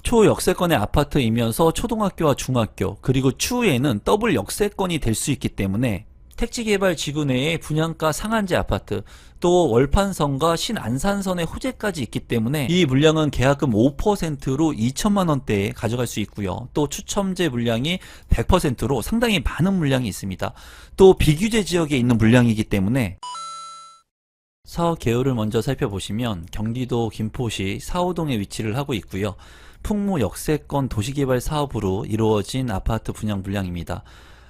초역세권의 아파트이면서 초등학교와 중학교 그리고 추후에는 더블 역세권이 될 수 있기 때문에 택지개발 지구 내에 분양가 상한제 아파트, 또 월판선과 신안산선의 호재까지 있기 때문에 이 물량은 계약금 5%로 2천만 원대에 가져갈 수 있고요. 또 추첨제 물량이 100%로 상당히 많은 물량이 있습니다. 또 비규제 지역에 있는 물량이기 때문에 사업 개요를 먼저 살펴보시면 경기도 김포시 사호동에 위치를 하고 있고요. 풍무 역세권 도시개발 사업으로 이루어진 아파트 분양 물량입니다.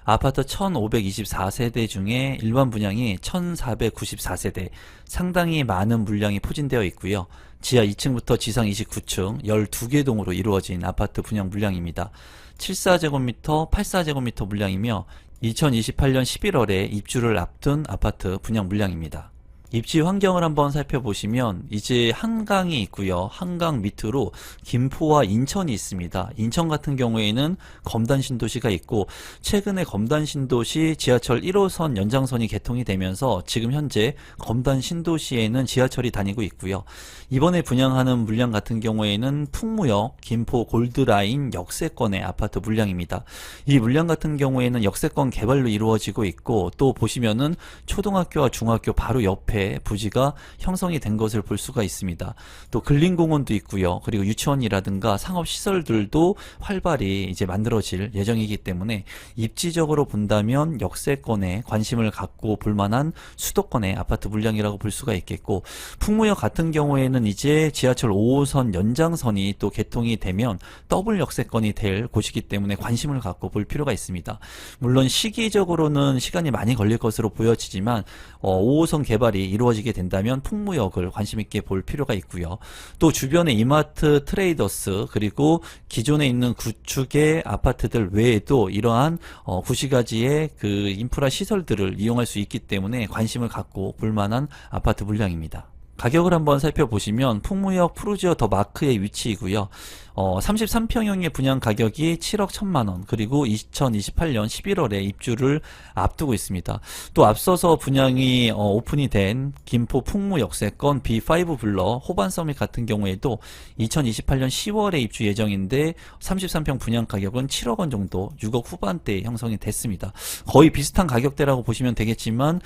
아파트 1524세대 중에 일반 분양이 1494세대, 상당히 많은 물량이 포진되어 있고요. 지하 2층부터 지상 29층 12개 동으로 이루어진 아파트 분양 물량입니다. 74제곱미터, 84제곱미터 물량이며 2028년 11월에 입주를 앞둔 아파트 분양 물량입니다. 입지 환경을 한번 살펴보시면 이제 한강이 있고요. 한강 밑으로 김포와 인천이 있습니다. 인천 같은 경우에는 검단 신도시가 있고 최근에 검단 신도시 지하철 1호선 연장선이 개통이 되면서 지금 현재 검단 신도시에는 지하철이 다니고 있고요. 이번에 분양하는 물량 같은 경우에는 풍무역 김포 골드라인 역세권의 아파트 물량입니다. 이 물량 같은 경우에는 역세권 개발로 이루어지고 있고 또 보시면은 초등학교와 중학교 바로 옆에 부지가 형성이 된 것을 볼 수가 있습니다. 또 근린공원도 있고요. 그리고 유치원이라든가 상업시설들도 활발히 이제 만들어질 예정이기 때문에 입지적으로 본다면 역세권에 관심을 갖고 볼 만한 수도권의 아파트 물량이라고 볼 수가 있겠고, 풍무역 같은 경우에는 이제 지하철 5호선 연장선이 또 개통이 되면 더블 역세권이 될 곳이기 때문에 관심을 갖고 볼 필요가 있습니다. 물론 시기적으로는 시간이 많이 걸릴 것으로 보여지지만 5호선 개발이 이루어지게 된다면 풍무역을 관심 있게 볼 필요가 있고요. 또 주변에 이마트, 트레이더스 그리고 기존에 있는 구축의 아파트들 외에도 이러한 구시가지의 그 인프라 시설들을 이용할 수 있기 때문에 관심을 갖고 볼 만한 아파트 물량입니다. 가격을 한번 살펴보시면 풍무역 푸르지오 더 마크의 위치이고요. 33평형의 분양 가격이 7억 1천만원, 그리고 2028년 11월에 입주를 앞두고 있습니다. 또 앞서서 분양이 오픈이 된 김포 풍무 역세권 B5 블러 호반 서밋 같은 경우에도 2028년 10월에 입주 예정인데 33평 분양 가격은 7억 원 정도, 6억 후반대에 형성이 됐습니다. 거의 비슷한 가격대라고 보시면 되겠지만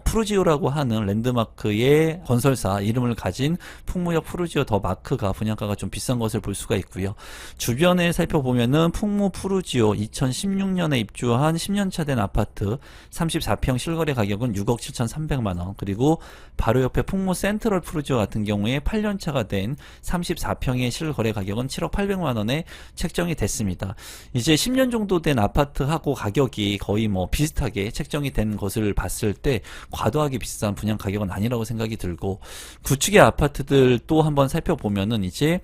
푸르지오라고 하는 랜드마크의 건설사 이름을 가진 풍무역 푸르지오 더 마크가 분양가가 좀 비싼 것을 볼 수가 있고요. 주변에 살펴보면은 풍무 푸르지오 2016년에 입주한 10년차 된 아파트 34평 실거래 가격은 6억 7,300만원, 그리고 바로 옆에 풍무 센트럴 푸르지오 같은 경우에 8년차가 된 34평의 실거래 가격은 7억 800만원에 책정이 됐습니다. 이제 10년 정도 된 아파트하고 가격이 거의 뭐 비슷하게 책정이 된 것을 봤을 때 과도하게 비싼 분양 가격은 아니라고 생각이 들고, 구축의 아파트들 또 한번 살펴보면은 이제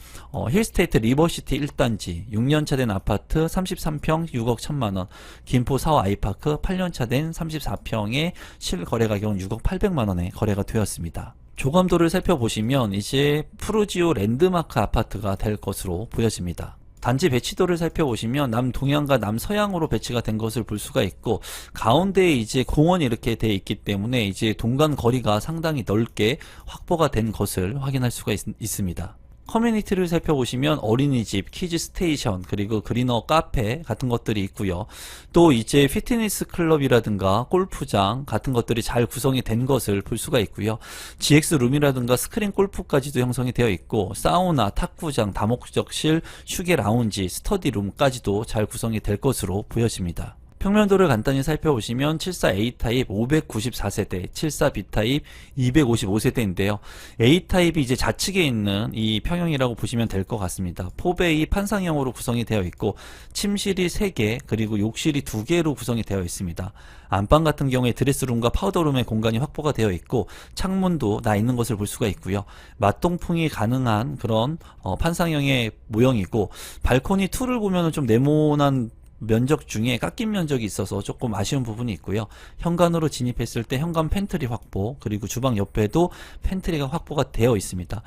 힐스테이트 리버시티 1단지 6년차 된 아파트 33평 6억 1천만원, 김포 사호 아이파크 8년차 된 34평의 실거래 가격은 6억 800만원에 거래가 되었습니다. 조감도를 살펴보시면 이제 푸르지오 랜드마크 아파트가 될 것으로 보여집니다. 단지 배치도를 살펴보시면 남동향과 남서향으로 배치가 된 것을 볼 수가 있고, 가운데에 이제 공원이 이렇게 되어 있기 때문에 이제 동간 거리가 상당히 넓게 확보가 된 것을 확인할 수가 있습니다. 커뮤니티를 살펴보시면 어린이집, 키즈 스테이션, 그리고 그린어 카페 같은 것들이 있고요. 또 이제 피트니스 클럽이라든가 골프장 같은 것들이 잘 구성이 된 것을 볼 수가 있고요. GX 룸이라든가 스크린 골프까지도 형성이 되어 있고, 사우나, 탁구장, 다목적실, 휴게 라운지, 스터디 룸까지도 잘 구성이 될 것으로 보여집니다. 평면도를 간단히 살펴보시면 74A타입 594세대, 74B타입 255세대인데요. A타입이 이제 좌측에 있는 이 평형이라고 보시면 될 것 같습니다. 포베이 판상형으로 구성이 되어 있고, 침실이 3개, 그리고 욕실이 2개로 구성이 되어 있습니다. 안방 같은 경우에 드레스룸과 파우더룸의 공간이 확보가 되어 있고, 창문도 나 있는 것을 볼 수가 있고요. 맞동풍이 가능한 그런 판상형의 모형이고, 발코니 2를 보면은 좀 네모난 면적 중에 깎인 면적이 있어서 조금 아쉬운 부분이 있고요. 현관으로 진입했을 때 현관 팬트리 확보, 그리고 주방 옆에도 팬트리가 확보가 되어 있습니다.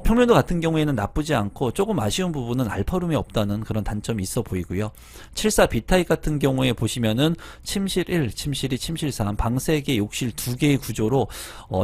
평면도 같은 경우에는 나쁘지 않고 조금 아쉬운 부분은 알파룸이 없다는 그런 단점이 있어 보이고요. 74 B타입 같은 경우에 보시면은 침실 1, 침실 2, 침실 3, 방 3개, 욕실 2개의 구조로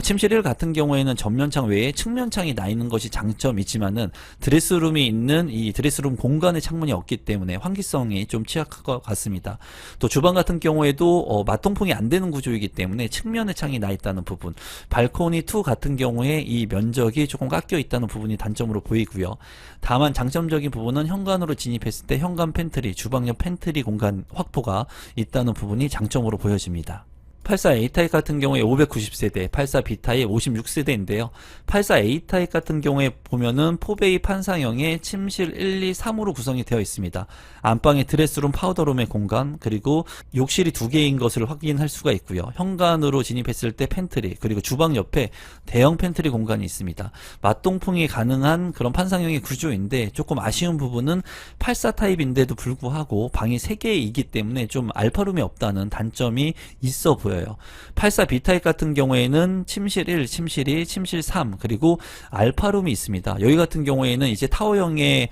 침실 1 같은 경우에는 전면창 외에 측면창이 나 있는 것이 장점이지만은 드레스룸이 있는 이 드레스룸 공간의 창문이 없기 때문에 환기성이 좀 취약할 것 같습니다. 또 주방 같은 경우에도 맞통풍이 안 되는 구조이기 때문에 측면에 창이 나 있다는 부분, 발코니 2 같은 경우에 이 면적이 조금 깎여 있다는 부분이 단점으로 보이고요. 다만 장점적인 부분은 현관으로 진입했을 때 현관 팬트리, 주방 옆 팬트리 공간 확보가 있다는 부분이 장점으로 보여집니다. 84 A타입 같은 경우에 590세대, 84 B타입 56세대인데요. 84 A타입 같은 경우에 보면은 포베이 판상형의 침실 1, 2, 3으로 구성이 되어 있습니다. 안방에 드레스룸, 파우더룸의 공간, 그리고 욕실이 2개인 것을 확인할 수가 있고요. 현관으로 진입했을 때 팬트리, 그리고 주방 옆에 대형 팬트리 공간이 있습니다. 맞동풍이 가능한 그런 판상형의 구조인데 조금 아쉬운 부분은 84 타입인데도 불구하고 방이 3개이기 때문에 좀 알파룸이 없다는 단점이 있어 보여요. 84 B타입 같은 경우에는 침실 1, 침실 2, 침실 3, 그리고 알파룸이 있습니다. 여기 같은 경우에는 이제 타워형의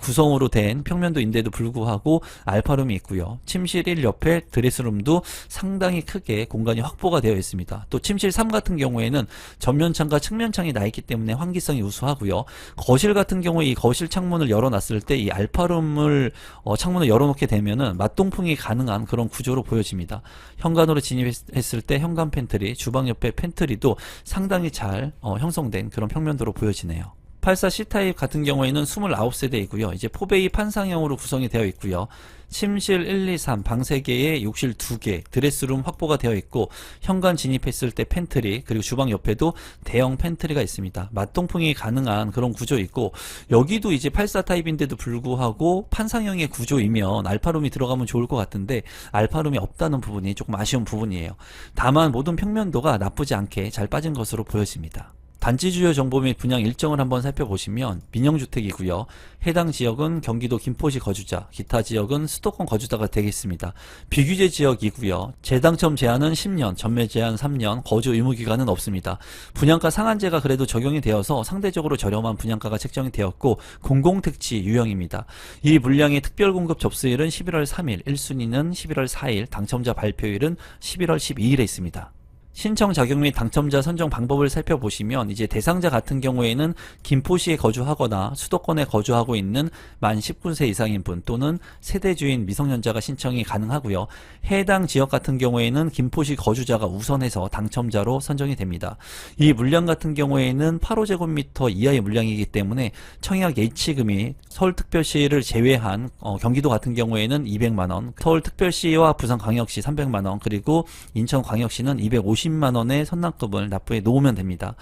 구성으로 된 평면도인데도 불구하고 알파룸이 있고요. 침실 1 옆에 드레스룸도 상당히 크게 공간이 확보가 되어 있습니다. 또 침실 3 같은 경우에는 전면창과 측면창이 나 있기 때문에 환기성이 우수하고요. 거실 같은 경우에 이 거실 창문을 열어놨을 때 이 알파룸을 창문을 열어놓게 되면은 맞동풍이 가능한 그런 구조로 보여집니다. 현관으로 진입했을 때 현관 팬트리, 주방 옆에 팬트리도 상당히 잘 형성된 그런 평면도로 보여지네요. 84 C타입 같은 경우에는 29세대이고요. 이제 포베이 판상형으로 구성이 되어 있고요. 침실 1, 2, 3, 방 3개에 욕실 2개, 드레스룸 확보가 되어 있고 현관 진입했을 때 팬트리, 그리고 주방 옆에도 대형 팬트리가 있습니다. 맞동풍이 가능한 그런 구조 있고 여기도 이제 84 타입인데도 불구하고 판상형의 구조이면 알파룸이 들어가면 좋을 것 같은데 알파룸이 없다는 부분이 조금 아쉬운 부분이에요. 다만 모든 평면도가 나쁘지 않게 잘 빠진 것으로 보여집니다. 단지 주요 정보 및 분양 일정을 한번 살펴보시면 민영주택이고요. 해당 지역은 경기도 김포시 거주자, 기타 지역은 수도권 거주자가 되겠습니다. 비규제 지역이고요. 재당첨 제한은 10년, 전매 제한 3년, 거주 의무 기간은 없습니다. 분양가 상한제가 그래도 적용이 되어서 상대적으로 저렴한 분양가가 책정이 되었고 공공택지 유형입니다. 이 물량의 특별공급 접수일은 11월 3일, 1순위는 11월 4일, 당첨자 발표일은 11월 12일에 있습니다. 신청 자격 및 당첨자 선정 방법을 살펴보시면 이제 대상자 같은 경우에는 김포시에 거주하거나 수도권에 거주하고 있는 만 19세 이상인 분 또는 세대주인 미성년자가 신청이 가능하고요. 해당 지역 같은 경우에는 김포시 거주자가 우선해서 당첨자로 선정이 됩니다. 이 물량 같은 경우에는 8호제곱미터 이하의 물량이기 때문에 청약 예치금이 서울특별시를 제외한 경기도 같은 경우에는 200만원, 서울특별시와 부산광역시 300만원, 그리고 인천광역시는 250만원의 선납금을 납부해 놓으면 됩니다.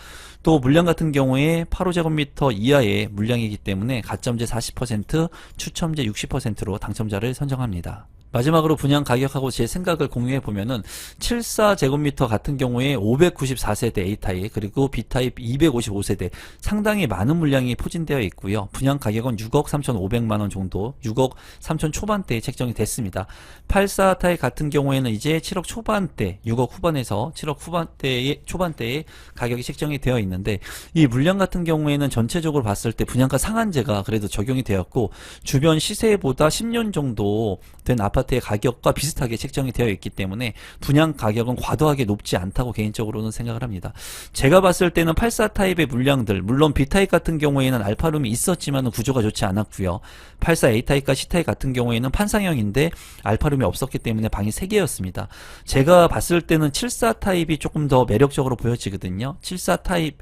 또 물량 같은 경우에 8호제곱미터 이하의 물량이기 때문에 가점제 40%, 추첨제 60%로 당첨자를 선정합니다. 마지막으로 분양 가격하고 제 생각을 공유해 보면은 74제곱미터 같은 경우에 594세대 A타입, 그리고 B타입 255세대 상당히 많은 물량이 포진되어 있고요. 분양 가격은 6억 3,500만원 정도, 6억 3천 초반대에 책정이 됐습니다. 84 타입 같은 경우에는 이제 7억 초반대, 6억 후반에서 7억 후반대에 초반대에 가격이 책정이 되어 있는데 이 물량 같은 경우에는 전체적으로 봤을 때 분양가 상한제가 그래도 적용이 되었고 주변 시세보다 10년 정도 된 아파트의 가격과 비슷하게 책정이 되어 있기 때문에 분양 가격은 과도하게 높지 않다고 개인적으로는 생각을 합니다. 제가 봤을 때는 84 타입의 물량들, 물론 B타입 같은 경우에는 알파룸이 있었지만 구조가 좋지 않았고요. 84 A타입과 C타입 같은 경우에는 판상형인데 알파룸이 없었기 때문에 방이 3개였습니다. 제가 봤을 때는 74 타입이 조금 더 매력적으로 보여지거든요. 74 타입,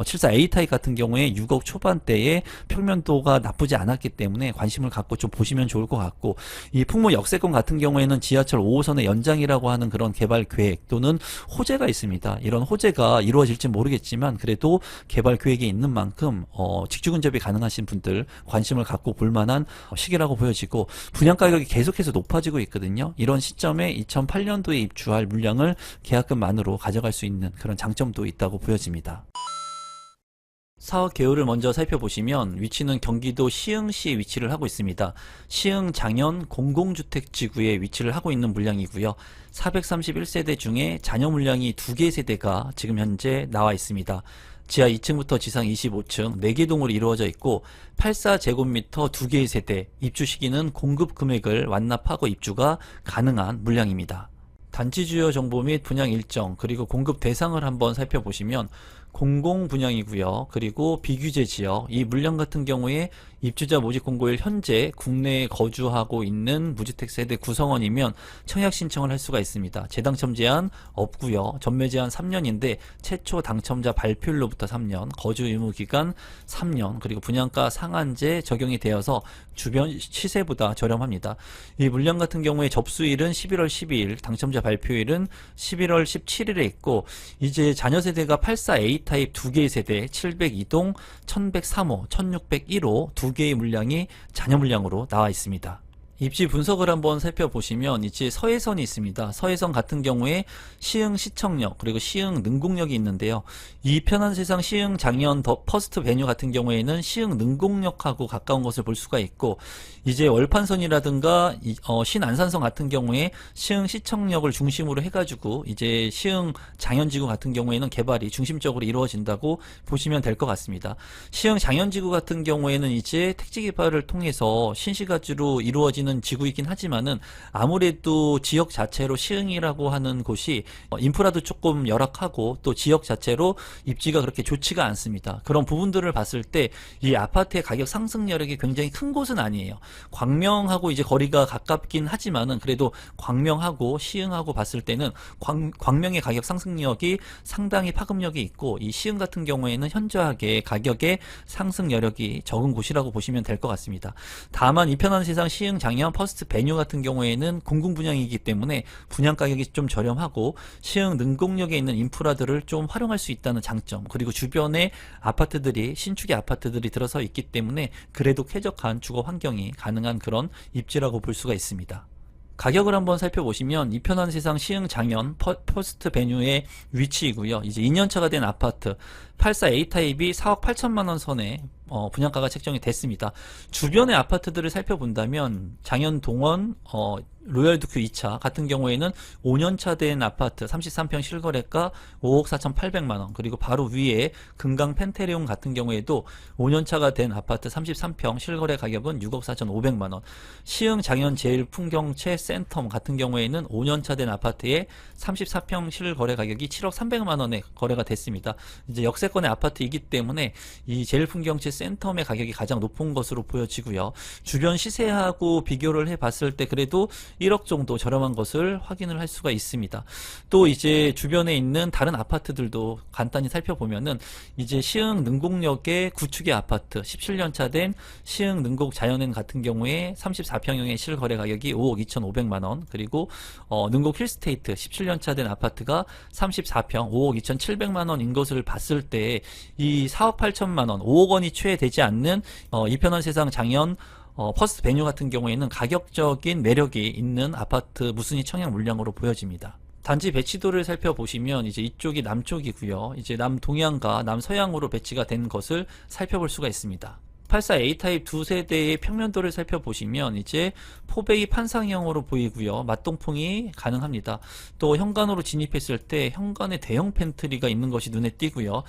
74 A타입 같은 경우에 6억 초반대에 평면도가 나쁘지 않았기 때문에 관심을 갖고 좀 보시면 좋을 것 같고 이 풍무 역세권 같은 경우에는 지하철 5호선의 연장이라고 하는 그런 개발 계획 또는 호재가 있습니다. 이런 호재가 이루어질지 모르겠지만 그래도 개발 계획이 있는 만큼 직주 근접이 가능하신 분들 관심을 갖고 볼 만한 시기라고 보여지고 분양 가격이 계속해서 높아지고 있거든요. 이런 시점에 2008년도에 입주할 물량을 계약금만으로 가져갈 수 있는 그런 장점도 있다고 보여집니다. 사업 개요를 먼저 살펴보시면 위치는 경기도 시흥시에 위치를 하고 있습니다. 시흥 장현 공공주택지구에 위치를 하고 있는 물량이고요. 431세대 중에 잔여 물량이 2개 세대가 지금 현재 나와 있습니다. 지하 2층부터 지상 25층 4개 동으로 이루어져 있고 84제곱미터 2개의 세대, 입주 시기는 공급 금액을 완납하고 입주가 가능한 물량입니다. 단지 주요 정보 및 분양 일정 그리고 공급 대상을 한번 살펴보시면 공공 분양이고요. 그리고 비규제 지역, 이 물량 같은 경우에 입주자 모집 공고일 현재 국내에 거주하고 있는 무주택 세대 구성원이면 청약 신청을 할 수가 있습니다. 재당첨 제한 없고요. 전매 제한 3년인데 최초 당첨자 발표일로부터 3년, 거주 의무 기간 3년, 그리고 분양가 상한제 적용이 되어서 주변 시세보다 저렴합니다. 이 물량 같은 경우에 접수일은 11월 12일, 당첨자 발표일은 11월 17일에 있고, 이제 자녀 세대가 84A 타입 2개의 세대 702동 1103호 1601호 2개의 물량이 자녀 물량으로 나와 있습니다. 입지 분석을 한번 살펴보시면 이제 서해선이 있습니다. 서해선 같은 경우에 시흥 시청역 그리고 시흥 능곡역이 있는데요. 이 편한 세상 시흥 장현 더 퍼스트 베뉴 같은 경우에는 시흥 능곡역하고 가까운 것을 볼 수가 있고, 이제 월판선이라든가 신안산선 같은 경우에 시흥 시청역을 중심으로 해가지고 이제 시흥 장현지구 같은 경우에는 개발이 중심적으로 이루어진다고 보시면 될 것 같습니다. 시흥 장현지구 같은 경우에는 이제 택지 개발을 통해서 신시가지로 이루어진 지구이긴 하지만은 아무래도 지역 자체로 시흥이라고 하는 곳이 인프라도 조금 열악하고 또 지역 자체로 입지가 그렇게 좋지가 않습니다. 그런 부분들을 봤을 때 이 아파트의 가격 상승 여력이 굉장히 큰 곳은 아니에요. 광명하고 이제 거리가 가깝긴 하지만은 그래도 광명하고 시흥하고 봤을 때는 광명의 가격 상승력이 상당히 파급력이 있고, 이 시흥 같은 경우에는 현저하게 가격의 상승 여력이 적은 곳이라고 보시면 될 것 같습니다. 다만 이 편한 세상 시흥 장현 퍼스트 베뉴 같은 경우에는 공공 분양이기 때문에 분양 가격이 좀 저렴하고 시흥 능곡역에 있는 인프라들을 좀 활용할 수 있다는 장점, 그리고 주변에 아파트들이 신축의 아파트들이 들어서 있기 때문에 그래도 쾌적한 주거 환경이 가능한 그런 입지라고 볼 수가 있습니다. 가격을 한번 살펴보시면 이 편한 세상 시흥 장현 퍼스트 베뉴의 위치이고요. 이제 2년차가 된 아파트 84A 타입이 4억 8천만 원 선에 분양가가 책정이 됐습니다. 주변의 아파트들을 살펴본다면 장현 동원 로열두큐 2차 같은 경우에는 5년차 된 아파트 33평 실거래가 5억 4,800만 원, 그리고 바로 위에 금강 펜테리온 같은 경우에도 5년차가 된 아파트 33평 실거래 가격은 6억 4,500만 원, 시흥 장현 제일풍경채 센텀 같은 경우에는 5년차 된 아파트에 34평 실거래 가격이 7억 300만 원에 거래가 됐습니다. 이제 역세권의 아파트이기 때문에 이 제일풍경채 센텀의 가격이 가장 높은 것으로 보여지고요. 주변 시세하고 비교를 해봤을 때 그래도 1억 정도 저렴한 것을 확인을 할 수가 있습니다. 또 이제 주변에 있는 다른 아파트들도 간단히 살펴보면은 이제 시흥 능곡역의 구축의 아파트 17년차 된 시흥 능곡 자연엔 같은 경우에 34평형의 실거래 가격이 5억 2,500만 원, 그리고 능곡 힐스테이트 17년차 된 아파트가 34평 5억 2,700만 원인 것을 봤을 때 이 4억 8천만 원, 5억 원이 채 되지 않는 이 편한 세상 장현 퍼스트 베뉴 같은 경우에는 가격적인 매력이 있는 아파트 무순위 청약 물량으로 보여집니다. 단지 배치도를 살펴보시면 이제 이쪽이 남쪽이고요. 이제 남동향과 남서향으로 배치가 된 것을 살펴볼 수가 있습니다. 84A 타입 두 세대의 평면도를 살펴보시면 이제 포베이 판상형으로 보이고요. 맞동풍이 가능합니다. 또 현관으로 진입했을 때 현관에 대형 팬트리가 있는 것이 눈에 띄고요.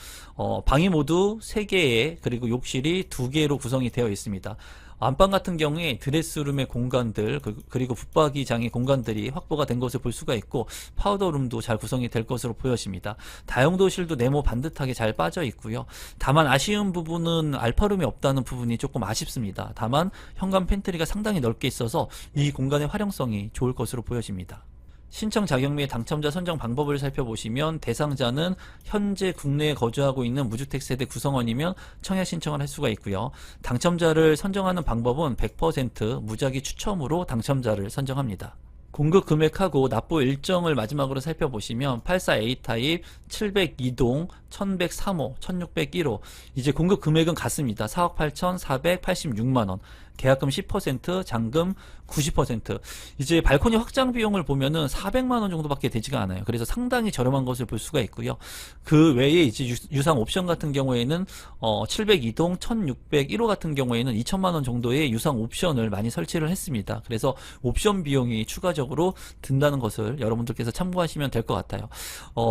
방이 모두 3개에 그리고 욕실이 2개로 구성이 되어 있습니다. 안방 같은 경우에 드레스룸의 공간들 그리고 붙박이장의 공간들이 확보가 된 것을 볼 수가 있고, 파우더룸도 잘 구성이 될 것으로 보여집니다. 다용도실도 네모 반듯하게 잘 빠져 있고요. 다만 아쉬운 부분은 알파룸이 없다는 부분이 조금 아쉽습니다. 다만 현관 팬트리가 상당히 넓게 있어서 이 공간의 활용성이 좋을 것으로 보여집니다. 신청 자격 및 당첨자 선정 방법을 살펴보시면 대상자는 현재 국내에 거주하고 있는 무주택 세대 구성원이면 청약 신청을 할 수가 있고요. 당첨자를 선정하는 방법은 100% 무작위 추첨으로 당첨자를 선정합니다. 공급 금액하고 납부 일정을 마지막으로 살펴보시면 84A 타입 702동 1103호 1601호 이제 공급 금액은 같습니다. 4억 8,486만 원. 계약금 10%, 잔금 90%. 이제 발코니 확장 비용을 보면은 400만 원 정도밖에 되지가 않아요. 그래서 상당히 저렴한 것을 볼 수가 있고요. 그 외에 이제 유상 옵션 같은 경우에는 702동, 1601호 같은 경우에는 2천만 원 정도의 유상 옵션을 많이 설치를 했습니다. 그래서 옵션 비용이 추가적으로 든다는 것을 여러분들께서 참고하시면 될 것 같아요.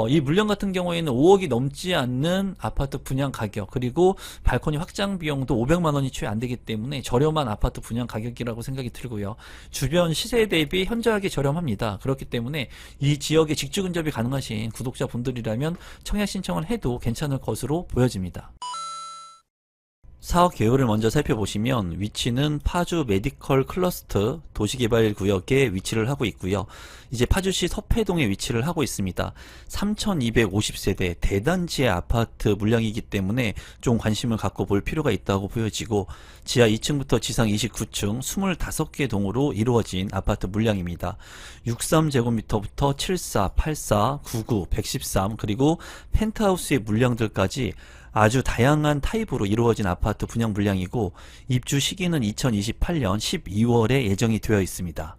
이 물량 같은 경우에는 5억이 넘지 않는 아파트 분양 가격, 그리고 발코니 확장 비용도 500만 원이 채 안 되기 때문에 저렴한 아파트 분양 가격이라고 생각이 들고요. 주변 시세 대비 현저하게 저렴합니다. 그렇기 때문에 이 지역에 직주 근접이 가능하신 구독자분들이라면 청약 신청을 해도 괜찮을 것으로 보여집니다. 사업 개요를 먼저 살펴보시면 위치는 파주 메디컬 클러스터 도시개발구역에 위치를 하고 있고요. 이제 파주시 서패동에 위치를 하고 있습니다. 3250세대 대단지의 아파트 물량이기 때문에 좀 관심을 갖고 볼 필요가 있다고 보여지고, 지하 2층부터 지상 29층 25개 동으로 이루어진 아파트 물량입니다. 63제곱미터부터 74, 84, 99, 113 그리고 펜트하우스의 물량들까지 아주 다양한 타입으로 이루어진 아파트 분양 물량이고, 입주 시기는 2028년 12월에 예정이 되어 있습니다.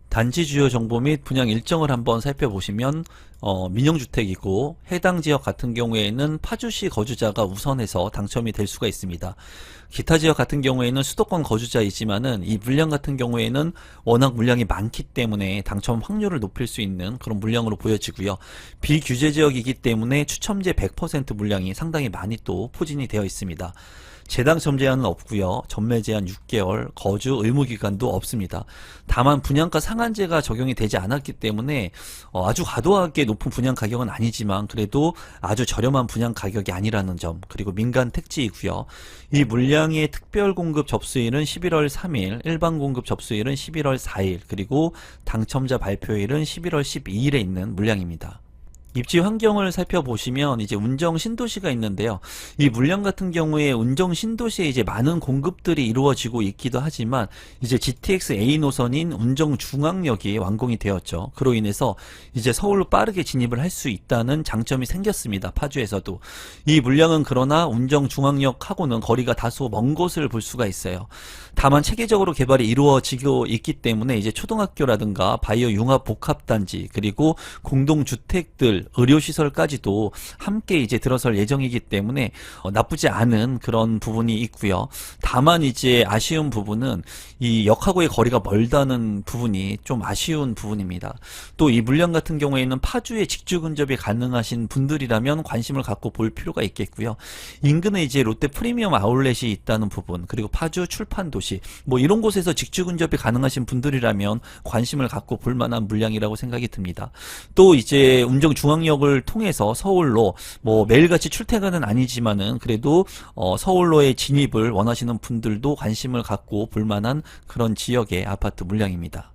단지 주요 정보 및 분양 일정을 한번 살펴보시면 민영주택이고, 해당 지역 같은 경우에는 파주시 거주자가 우선해서 당첨이 될 수가 있습니다. 기타 지역 같은 경우에는 수도권 거주자이지만은 이 물량 같은 경우에는 워낙 물량이 많기 때문에 당첨 확률을 높일 수 있는 그런 물량으로 보여지고요. 비규제 지역이기 때문에 추첨제 100% 물량이 상당히 많이 또 포진이 되어 있습니다. 재당첨 제한은 없고요. 전매 제한 6개월, 거주 의무 기간도 없습니다. 다만 분양가 상한제가 적용이 되지 않았기 때문에 아주 과도하게 높은 분양 가격은 아니지만 그래도 아주 저렴한 분양 가격이 아니라는 점, 그리고 민간 택지이고요. 이 물량의 특별 공급 접수일은 11월 3일, 일반 공급 접수일은 11월 4일, 그리고 당첨자 발표일은 11월 12일에 있는 물량입니다. 입지 환경을 살펴보시면 이제 운정 신도시가 있는데요. 이 물량 같은 경우에 운정 신도시에 이제 많은 공급들이 이루어지고 있기도 하지만 이제 GTX A 노선인 운정 중앙역이 완공이 되었죠. 그로 인해서 이제 서울로 빠르게 진입을 할 수 있다는 장점이 생겼습니다. 파주에서도. 이 물량은 그러나 운정 중앙역하고는 거리가 다소 먼 곳을 볼 수가 있어요. 다만 체계적으로 개발이 이루어지고 있기 때문에 이제 초등학교라든가 바이오 융합 복합단지, 그리고 공동주택들, 의료시설까지도 함께 이제 들어설 예정이기 때문에 나쁘지 않은 그런 부분이 있고요. 다만 이제 아쉬운 부분은 이 역하고의 거리가 멀다는 부분이 좀 아쉬운 부분입니다. 또 이 물량 같은 경우에는 파주에 직주 근접이 가능하신 분들이라면 관심을 갖고 볼 필요가 있겠고요. 인근에 이제 롯데 프리미엄 아울렛이 있다는 부분, 그리고 파주 출판도시, 뭐 이런 곳에서 직주 근접이 가능하신 분들이라면 관심을 갖고 볼 만한 물량이라고 생각이 듭니다. 또 이제 운정 중앙역을 통해서 서울로 뭐 매일같이 출퇴근은 아니지만은 그래도 서울로의 진입을 원하시는 분들도 관심을 갖고 볼 만한 그런 지역의 아파트 물량입니다.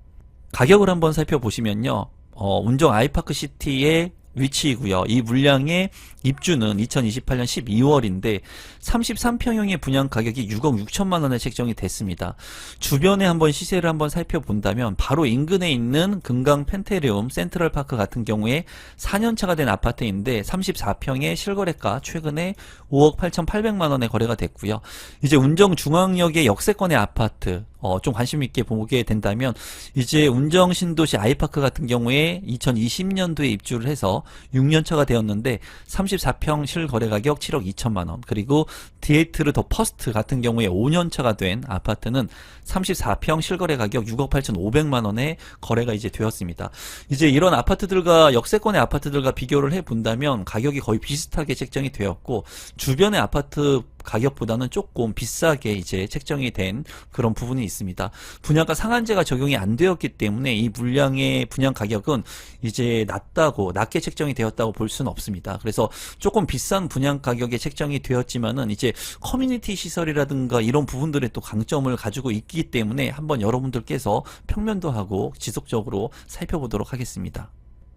가격을 한번 살펴보시면요. 운정 아이파크 시티의 위치이고요. 이 물량의 입주는 2028년 12월인데 33평형의 분양 가격이 6억 6천만 원에 책정이 됐습니다. 주변에 한번 시세를 한번 살펴본다면 바로 인근에 있는 금강 펜테리움 센트럴파크 같은 경우에 4년차가 된 아파트인데 34평의 실거래가 최근에 5억 8,800만 원에 거래가 됐고요. 이제 운정 중앙역의 역세권의 아파트 좀 관심 있게 보게 된다면 이제 운정 신도시 아이파크 같은 경우에 2020년도에 입주를 해서 6년차가 되었는데 34평 실거래 가격 7억 2천만 원, 그리고 디에이트르 더 퍼스트 같은 경우에 5년차가 된 아파트는 34평 실거래 가격 6억 8,500만 원에 거래가 이제 되었습니다. 이제 이런 아파트들과 역세권의 아파트들과 비교를 해본다면 가격이 거의 비슷하게 책정이 되었고, 주변의 아파트 가격보다는 조금 비싸게 이제 책정이 된 그런 부분이 있습니다. 분양가 상한제가 적용이 안 되었기 때문에 이 물량의 분양 가격은 이제 낮게 책정이 되었다고 볼 수는 없습니다. 그래서 조금 비싼 분양 가격에 책정이 되었지만은 이제 커뮤니티 시설이라든가 이런 부분들의 또 강점을 가지고 있기 때문에 한번 여러분들께서 평면도 하고 지속적으로 살펴보도록 하겠습니다.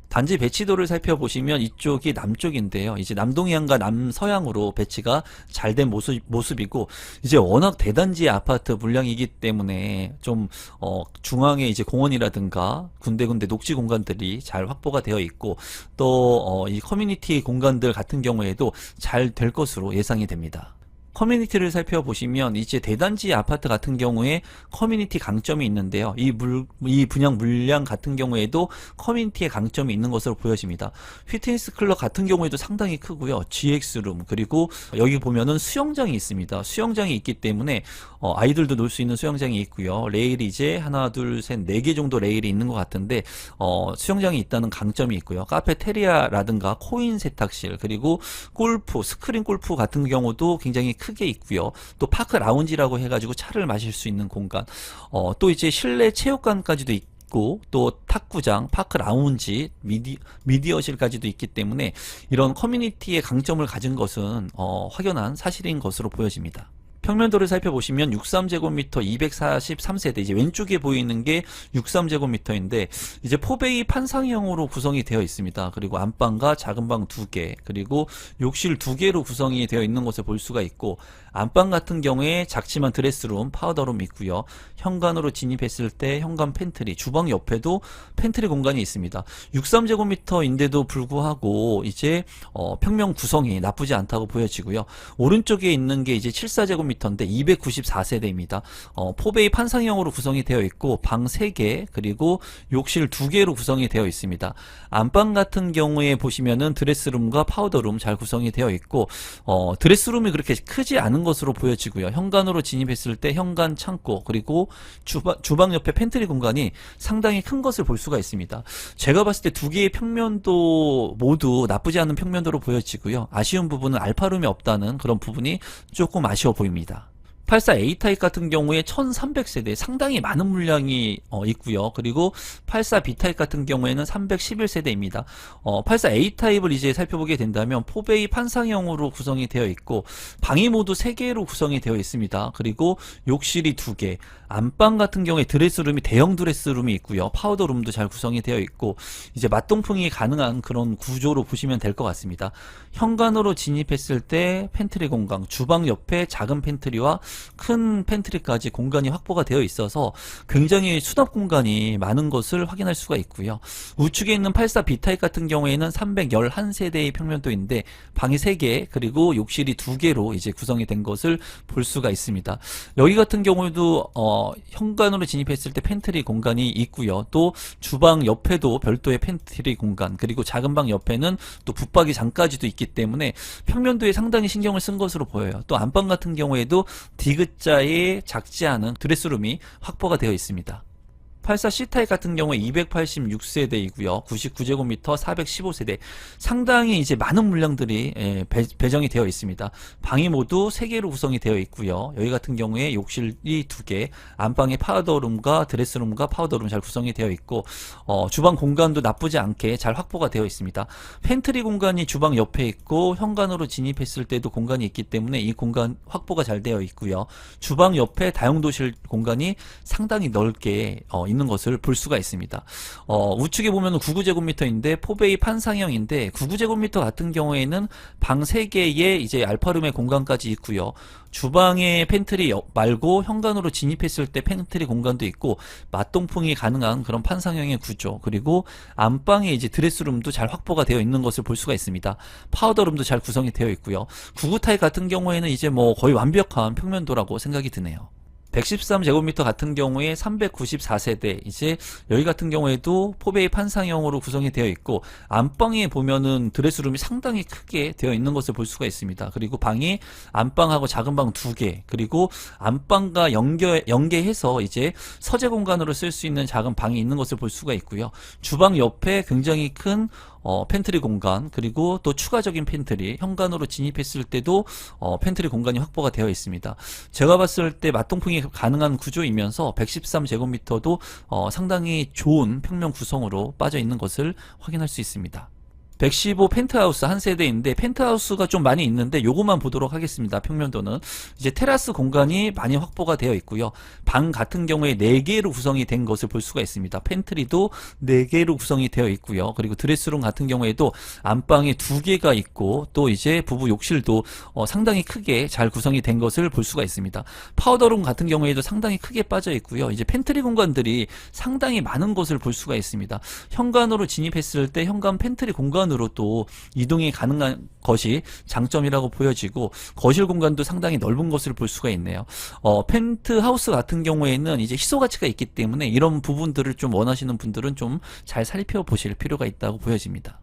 단지 배치도를 살펴보시면 이쪽이 남쪽인데요. 이제 남동향과 남서향으로 배치가 잘 된 모습이고, 이제 워낙 대단지 아파트 물량이기 때문에 좀 중앙에 이제 공원이라든가 군데군데 녹지 공간들이 잘 확보가 되어 있고, 또 이 커뮤니티 공간들 같은 경우에도 잘 될 것으로 예상이 됩니다. 커뮤니티를 살펴보시면 이제 대단지 아파트 같은 경우에 커뮤니티 강점이 있는데요. 이 분양 물량 같은 경우에도 커뮤니티의 강점이 있는 것으로 보여집니다. 피트니스 클럽 같은 경우에도 상당히 크고요. GX룸, 그리고 여기 보면은 수영장이 있습니다. 수영장이 있기 때문에 아이들도 놀 수 있는 수영장이 있고요. 레일이 이제 하나, 둘, 셋, 네 개 정도 레일이 있는 것 같은데 수영장이 있다는 강점이 있고요. 카페테리아라든가 코인 세탁실, 그리고 골프, 스크린 골프 같은 경우도 굉장히 크게 있고요. 또 파크 라운지라고 해가지고 차를 마실 수 있는 공간, 또 이제 실내 체육관까지도 있고, 또 탁구장, 파크 라운지, 미디어실까지도 있기 때문에 이런 커뮤니티의 강점을 가진 것은 확연한 사실인 것으로 보여집니다. 평면도를 살펴보시면 63제곱미터 243세대, 이제 왼쪽에 보이는 게 63제곱미터인데 이제 포베이 판상형으로 구성이 되어 있습니다. 그리고 안방과 작은 방 2개, 그리고 욕실 2개로 구성이 되어 있는 것을 볼 수가 있고, 안방 같은 경우에 작지만 드레스룸, 파우더룸 있고요. 현관으로 진입했을 때 현관 팬트리, 주방 옆에도 팬트리 공간이 있습니다. 63제곱미터인데도 불구하고 이제 평면 구성이 나쁘지 않다고 보여지고요. 오른쪽에 있는 게 이제 74제곱미터인데 294세대입니다. 포베이 판상형으로 구성이 되어 있고 방 3개, 그리고 욕실 2개로 구성이 되어 있습니다. 안방 같은 경우에 보시면은 드레스룸과 파우더룸 잘 구성이 되어 있고, 드레스룸이 그렇게 크지 않은 것으로 보여지고요. 현관으로 진입했을 때 현관 창고, 그리고 주방 옆에 팬트리 공간이 상당히 큰 것을 볼 수가 있습니다. 제가 봤을 때 두 개의 평면도 모두 나쁘지 않은 평면도로 보여지고요. 아쉬운 부분은 알파룸이 없다는 그런 부분이 조금 아쉬워 보입니다. 84A 타입 같은 경우에 1300세대 상당히 많은 물량이 있고요. 그리고 84B 타입 같은 경우에는 311세대입니다. 84A 타입을 이제 살펴보게 된다면 포베이 판상형으로 구성이 되어 있고 방이 모두 3개로 구성이 되어 있습니다. 그리고 욕실이 2개, 안방 같은 경우에 드레스룸이 대형 드레스룸이 있고요. 파우더룸도 잘 구성이 되어 있고 이제 맞동풍이 가능한 그런 구조로 보시면 될 것 같습니다. 현관으로 진입했을 때 팬트리 공간, 주방 옆에 작은 팬트리와 큰 팬트리까지 공간이 확보가 되어 있어서 굉장히 수납 공간이 많은 것을 확인할 수가 있고요. 우측에 있는 84B 타입 같은 경우에는 311세대의 평면도인데 방이 3개, 그리고 욕실이 2개로 이제 구성이 된 것을 볼 수가 있습니다. 여기 같은 경우에도 현관으로 진입했을 때 팬트리 공간이 있고요. 또 주방 옆에도 별도의 팬트리 공간, 그리고 작은 방 옆에는 또 붙박이 장까지도 있기 때문에 평면도에 상당히 신경을 쓴 것으로 보여요. 또 안방 같은 경우에도 디귿자의 작지 않은 드레스룸이 확보가 되어 있습니다. 84C 타입 같은 경우에 286세대이고요. 99제곱미터 415세대. 상당히 이제 많은 물량들이 배정이 되어 있습니다. 방이 모두 3개로 구성이 되어 있고요. 여기 같은 경우에 욕실이 2개, 안방에 파우더룸과 드레스룸과 파우더룸 잘 구성이 되어 있고, 주방 공간도 나쁘지 않게 잘 확보가 되어 있습니다. 팬트리 공간이 주방 옆에 있고 현관으로 진입했을 때도 공간이 있기 때문에 이 공간 확보가 잘 되어 있고요. 주방 옆에 다용도실 공간이 상당히 넓게 있는 것을 볼 수가 있습니다. 우측에 보면 99제곱미터인데 포베이 판상형인데 99제곱미터 같은 경우에는 방 3개에 이제 알파룸의 공간까지 있고요. 주방에 팬트리 말고 현관으로 진입했을 때 팬트리 공간도 있고 맞동풍이 가능한 그런 판상형의 구조, 그리고 안방에 이제 드레스룸도 잘 확보가 되어 있는 것을 볼 수가 있습니다. 파우더룸도 잘 구성이 되어 있고요. 99 타입 같은 경우에는 이제 뭐 거의 완벽한 평면도라고 생각이 드네요. 113제곱미터 같은 경우에 394세대, 이제 여기 같은 경우에도 포베이 판상형으로 구성이 되어 있고 안방에 보면은 드레스룸이 상당히 크게 되어 있는 것을 볼 수가 있습니다. 그리고 방이 안방하고 작은 방 2개, 그리고 안방과 연계해서 이제 서재 공간으로 쓸 수 있는 작은 방이 있는 것을 볼 수가 있고요. 주방 옆에 굉장히 큰 팬트리 공간, 그리고 또 추가적인 팬트리, 현관으로 진입했을 때도 팬트리 공간이 확보가 되어 있습니다. 제가 봤을 때 맞동풍이 가능한 구조이면서 113제곱미터도 상당히 좋은 평면 구성으로 빠져 있는 것을 확인할 수 있습니다. 115 펜트하우스 한 세대인데 펜트하우스가 좀 많이 있는데 요것만 보도록 하겠습니다. 평면도는 이제 테라스 공간이 많이 확보가 되어 있고요. 방 같은 경우에 4개로 구성이 된 것을 볼 수가 있습니다. 팬트리도 4개로 구성이 되어 있고요. 그리고 드레스룸 같은 경우에도 안방에 2개가 있고 또 이제 부부 욕실도 상당히 크게 잘 구성이 된 것을 볼 수가 있습니다. 파우더룸 같은 경우에도 상당히 크게 빠져 있고요. 이제 팬트리 공간들이 상당히 많은 것을 볼 수가 있습니다. 현관으로 진입했을 때 현관 팬트리 공간 공간으로 또 이동이 가능한 것이 장점이라고 보여지고, 거실 공간도 상당히 넓은 것을 볼 수가 있네요. 펜트하우스 같은 경우에는 이제 희소 가치가 있기 때문에 이런 부분들을 좀 원하시는 분들은 좀 잘 살펴보실 필요가 있다고 보여집니다.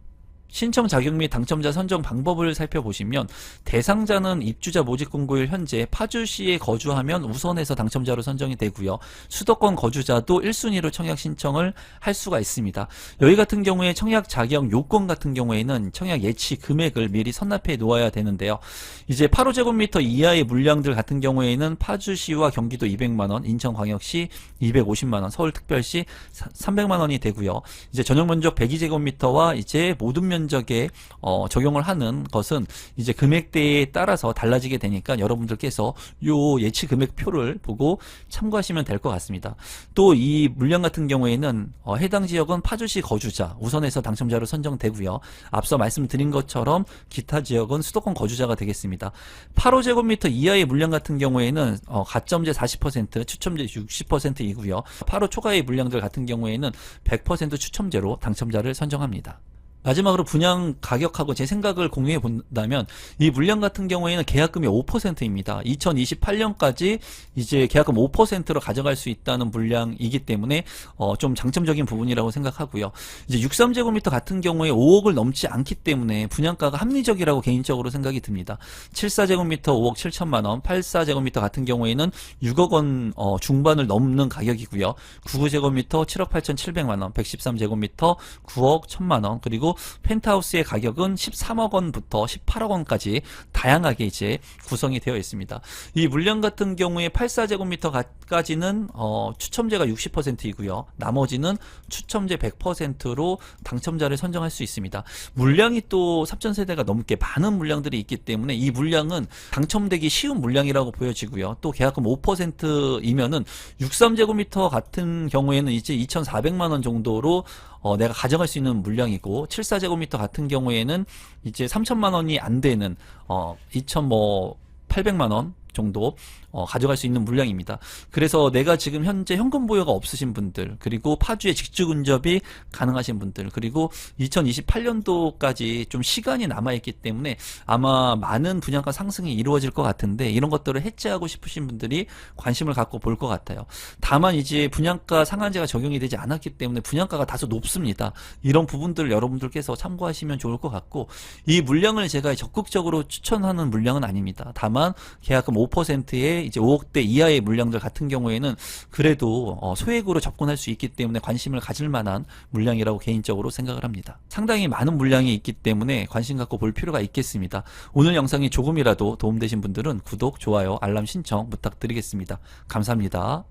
신청 자격 및 당첨자 선정 방법을 살펴보시면, 대상자는 입주자 모집 공고일 현재 파주시에 거주하면 우선해서 당첨자로 선정이 되고요. 수도권 거주자도 1순위로 청약 신청을 할 수가 있습니다. 여기 같은 경우에 청약 자격 요건 같은 경우에는 청약 예치 금액을 미리 선납해 놓아야 되는데요. 이제 8호제곱미터 이하의 물량들 같은 경우에는 파주시와 경기도 200만원, 인천광역시 250만원, 서울특별시 300만원이 되고요. 이제 전용 면적 102제곱미터와 이제 모든 면적에 적용을 하는 것은 이제 금액대에 따라서 달라지게 되니까 여러분들께서 요 예치 금액표를 보고 참고하시면 될 것 같습니다. 또 이 물량 같은 경우에는 해당 지역은 파주시 거주자 우선해서 당첨자로 선정되고요. 앞서 말씀드린 것처럼 기타 지역은 수도권 거주자가 되겠습니다. 8호제곱미터 이하의 물량 같은 경우에는 가점제 40%, 추첨제 60%이고요. 8호 초과의 물량들 같은 경우에는 100% 추첨제로 당첨자를 선정합니다. 마지막으로 분양 가격하고 제 생각을 공유해 본다면, 이 물량 같은 경우에는 계약금이 5%입니다. 2028년까지 이제 계약금 5%로 가져갈 수 있다는 물량이기 때문에 좀 장점적인 부분이라고 생각하고요. 이제 63제곱미터 같은 경우에 5억을 넘지 않기 때문에 분양가가 합리적이라고 개인적으로 생각이 듭니다. 74제곱미터 5억 7천만원, 84제곱미터 같은 경우에는 6억 원 중반을 넘는 가격이고요. 99제곱미터 7억 8,700만원, 113제곱미터 9억 1천만원, 그리고 펜트하우스의 가격은 13억 원부터 18억 원까지 다양하게 이제 구성이 되어 있습니다. 이 물량 같은 경우에 84제곱미터까지는 추첨제가 60%이고요. 나머지는 추첨제 100%로 당첨자를 선정할 수 있습니다. 물량이 또 3,000세대가 넘게 많은 물량들이 있기 때문에 이 물량은 당첨되기 쉬운 물량이라고 보여지고요. 또 계약금 5%이면은 63제곱미터 같은 경우에는 이제 2,400만 원 정도로 내가 가져갈 수 있는 물량이고, 74제곱미터 같은 경우에는 이제 3천만 원이 안 되는 2,800만 원 정도 가져갈 수 있는 물량입니다. 그래서 내가 지금 현재 현금 보유가 없으신 분들, 그리고 파주에 직주 근접이 가능하신 분들, 그리고 2028년도까지 좀 시간이 남아있기 때문에 아마 많은 분양가 상승이 이루어질 것 같은데, 이런 것들을 해지하고 싶으신 분들이 관심을 갖고 볼 것 같아요. 다만 이제 분양가 상한제가 적용이 되지 않았기 때문에 분양가가 다소 높습니다. 이런 부분들을 여러분들께서 참고하시면 좋을 것 같고, 이 물량을 제가 적극적으로 추천하는 물량은 아닙니다. 다만 계약금 5%의 이제 5억대 이하의 물량들 같은 경우에는 그래도 소액으로 접근할 수 있기 때문에 관심을 가질 만한 물량이라고 개인적으로 생각을 합니다. 상당히 많은 물량이 있기 때문에 관심 갖고 볼 필요가 있겠습니다. 오늘 영상이 조금이라도 도움되신 분들은 구독, 좋아요, 알람 신청 부탁드리겠습니다. 감사합니다.